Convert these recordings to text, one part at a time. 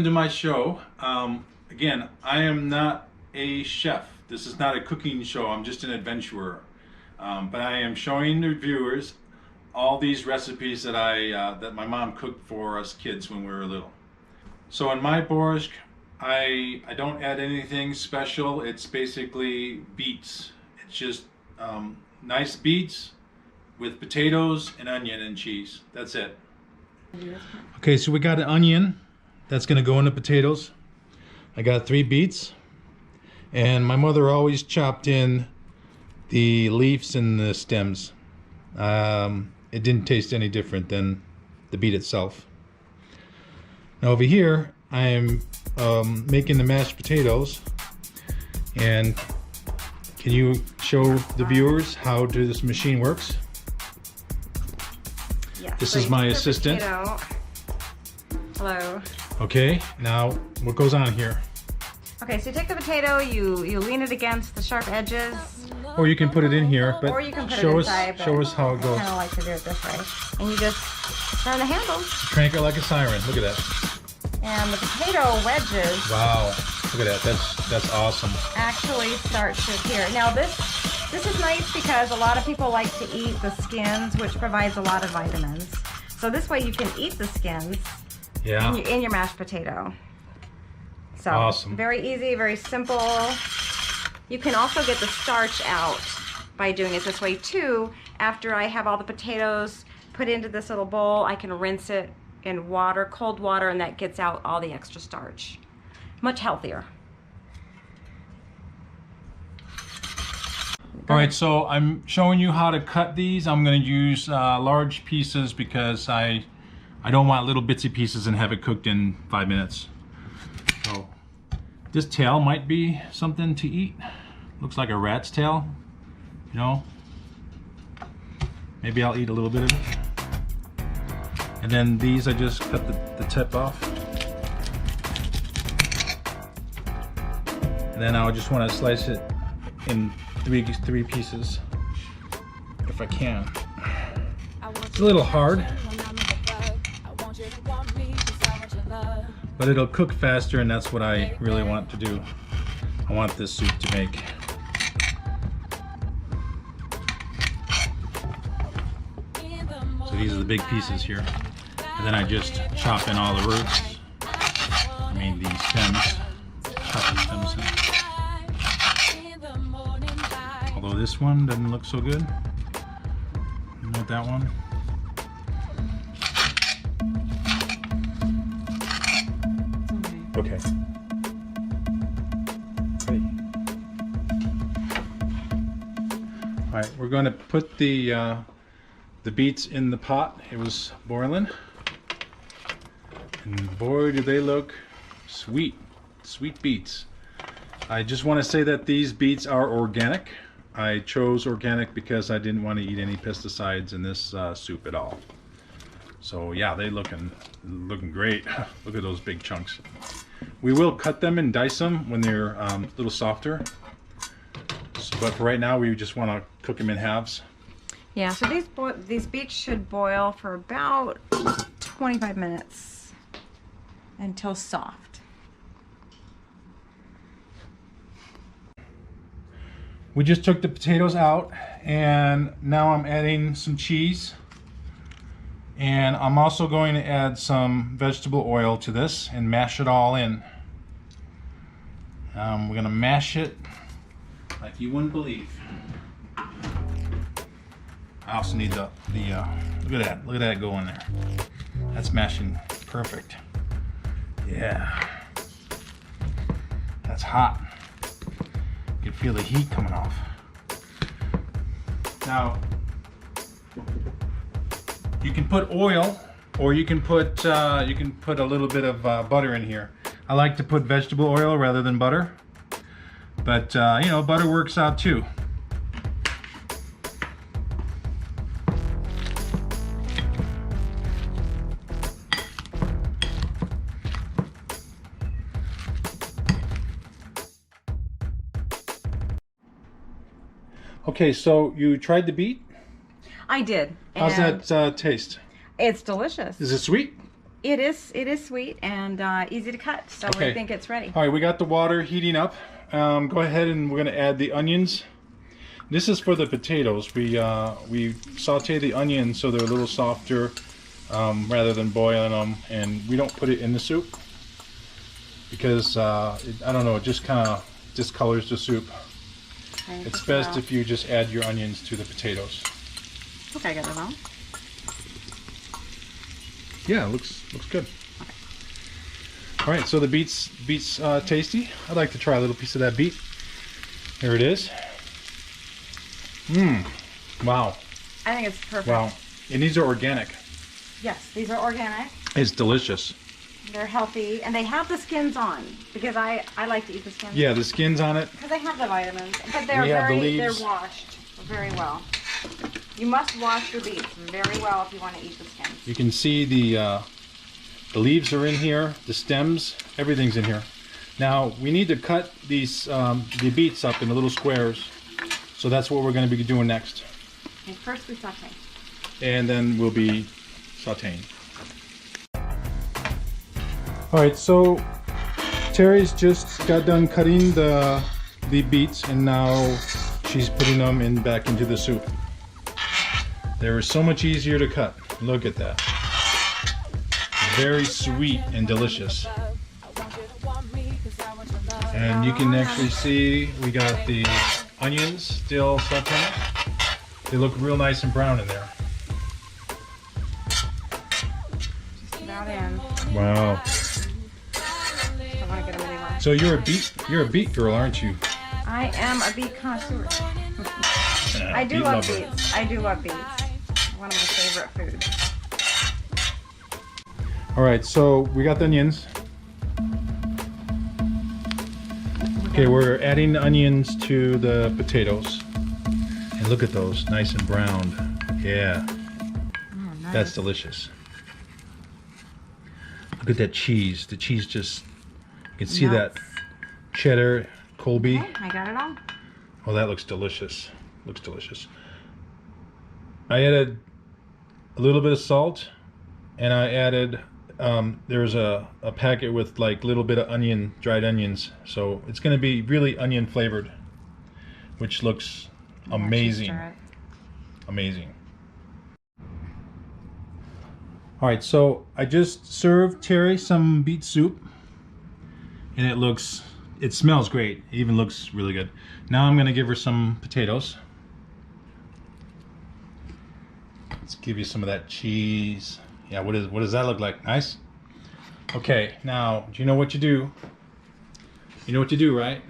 welcome to my show. Again, I am not a chef. This is not a cooking show. I'm just an adventurer. But I am showing the viewers all these recipes that that my mom cooked for us kids when we were little. So in my borscht, I don't add anything special. It's basically beets. It's just nice beets with potatoes and onion and cheese. That's it. Okay, so we got an onion that's gonna go in the potatoes. I got 3 beets, and my mother always chopped in the leaves and the stems. It didn't taste any different than the beet itself. Now over here, I am making the mashed potatoes, and can you show the viewers how this machine works? Yes, this so is my assistant. Hello. Okay, now what goes on here? Okay, so you take the potato, you lean it against the sharp edges. Or you can put it in here, but or you can put show it inside, us how it goes. I kind of like to do it this way. And you just turn the handle. Crank it like a siren. Look at that. And the potato wedges. Wow, look at that. That's awesome. Actually start to appear. Now this is nice because a lot of people like to eat the skins, which provides a lot of vitamins. So this way you can eat the skins. Yeah. In your mashed potato. So awesome. Very easy, very simple. You can also get the starch out by doing it this way too. After I have all the potatoes put into this little bowl, I can rinse it in water, cold water, and that gets out all the extra starch. Much healthier. All right, so I'm showing you how to cut these. I'm going to use large pieces because I don't want little bitsy pieces and have it cooked in 5 minutes. So this tail might be something to eat. Looks like a rat's tail, you know. Maybe I'll eat a little bit of it. And then these, I just cut the tip off. And then I just want to slice it in three pieces, if I can. It's a little hard, but it'll cook faster, and that's what I really want to do. I want this soup to make. So these are the big pieces here. And then I just chop in all the roots. I mean the stems. Chop the stems in. Although this one doesn't look so good. Not that one. Okay. Ready. All right, we're going to put the beets in the pot. It was boiling, and boy, do they look sweet. Sweet beets. I just want to say that these beets are organic. I chose organic because I didn't want to eat any pesticides in this soup at all. So yeah, they looking great. Look at those big chunks. We will cut them and dice them when they're a little softer. But for right now, we just want to cook them in halves. Yeah, so these beets should boil for about 25 minutes until soft. We just took the potatoes out, and now I'm adding some cheese. And I'm also going to add some vegetable oil to this and mash it all in. We're going to mash it like you wouldn't believe. I also need the look at that go in there. That's mashing perfect. Yeah, that's hot. You can feel the heat coming off. Now you can put oil, or you can put a little bit of butter in here. I like to put vegetable oil rather than butter, but you know, butter works out too. Okay, so you tried the beet? I did. How's that taste? It's delicious. Is it sweet? It is sweet and easy to cut, so I Okay. think it's ready. All right, we got the water heating up. Go ahead and we're gonna add the onions. This is for the potatoes. We saute the onions so they're a little softer rather than boiling them, and we don't put it in the soup because I don't know, it just kind of discolors the soup. Okay, It's best if you just add your onions to the potatoes. Okay, I got it on. Yeah, it looks good. All right, so the beets tasty. I'd like to try a little piece of that beet. Here it is. Mmm. Wow. I think it's perfect. Wow. And these are organic. Yes, these are organic. It's delicious. They're healthy, and they have the skins on because I like to eat the skins. Yeah, the skin's on it. Because they have the vitamins, but they're We have the they're leaves. washed very well. You must wash your beets very well if you want to eat the skins. You can see the leaves are in here, the stems, everything's in here. Now we need to cut these the beets up into little squares. So that's what we're going to be doing next. Okay, first we saute. And then we'll be sauteing. All right, so Terry's just got done cutting the beets, and now she's putting them back into the soup. They were so much easier to cut. Look at that. Very sweet and delicious. And you can actually see we got the onions still sauteing. They look real nice and brown in there. Just about in. Wow. I want to get them anywhere. So you're a beet girl, aren't you? I am a beet connoisseur. I do Beet love lover. beets. I do love beets. One of my favorite foods. All right, so we got the onions. Okay, we're adding the onions to the potatoes. And look at those, nice and browned. Yeah, Oh, nice. that's delicious. Look at that cheese. The cheese just, you can see that Nuts. cheddar, Colby. Okay, I got it all. Oh, that looks delicious. Looks delicious. I added a little bit of salt, and I added, there's a packet with like little bit of onion, dried onions. So it's going to be really onion flavored, which looks amazing. Stir it. Amazing. All right, so I just served Terry some beet soup, and it smells great. It even looks really good. Now I'm gonna give her some potatoes. Let's give you some of that cheese. Yeah, what does that look like? Nice? Okay, now, do you know what you do? You know what you do, right?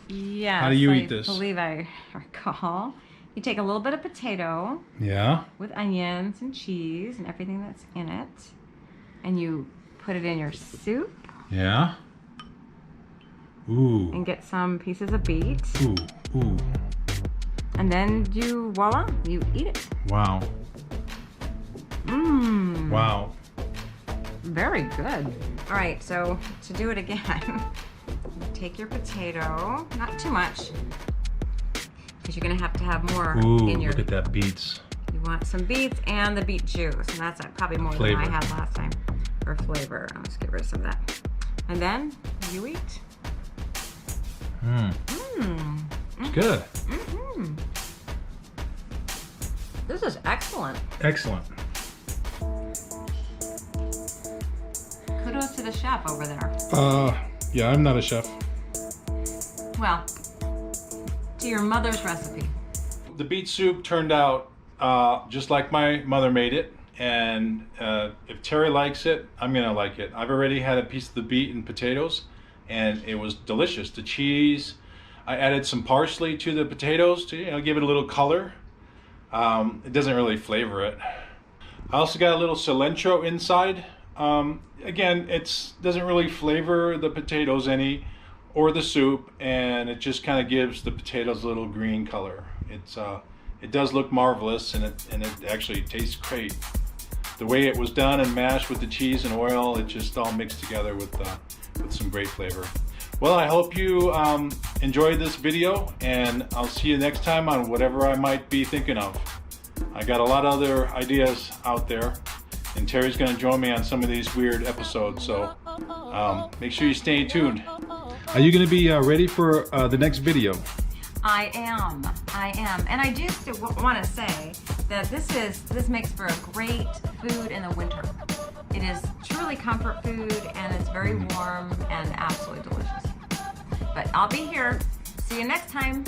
Yes. How do you I eat this? believe I recall. You take a little bit of potato Yeah. with onions and cheese and everything that's in it, and you put it in your soup Yeah. Ooh. and get some pieces of beet, Ooh. Ooh. and then voila, you eat it. Wow. Mmm. Wow. Very good. All right, so to do it again, take your potato, not too much, because you're gonna have to have more Ooh, in your. look at that beets. You want some beets and the beet juice, and that's probably more Flavor. than I had last time for flavor. I'll just get rid of some of that, and then you eat. Mmm. Mmm. It's good. Mm-hmm. This is excellent. Excellent. Kudos to the chef over there. Yeah, I'm not a chef. Well, to your mother's recipe. The beet soup turned out just like my mother made it, and if Terry likes it, I'm gonna like it. I've already had a piece of the beet and potatoes, and it was delicious. The cheese, I added some parsley to the potatoes to give it a little color. It doesn't really flavor it. I also got a little cilantro inside. Again, it doesn't really flavor the potatoes any or the soup, and it just kind of gives the potatoes a little green color. It does look marvelous, and it actually tastes great. The way it was done and mashed with the cheese and oil, it just all mixed together with some great flavor. Well, I hope you enjoyed this video, and I'll see you next time on whatever I might be thinking of. I got a lot of other ideas out there, And Terry's going to join me on some of these weird episodes, so make sure you stay tuned. Are you going to be ready for the next video? I am, and I just want to say that this makes for a great food in the winter. It is truly comfort food, and it's very warm and absolutely delicious. But I'll be here. See you next time.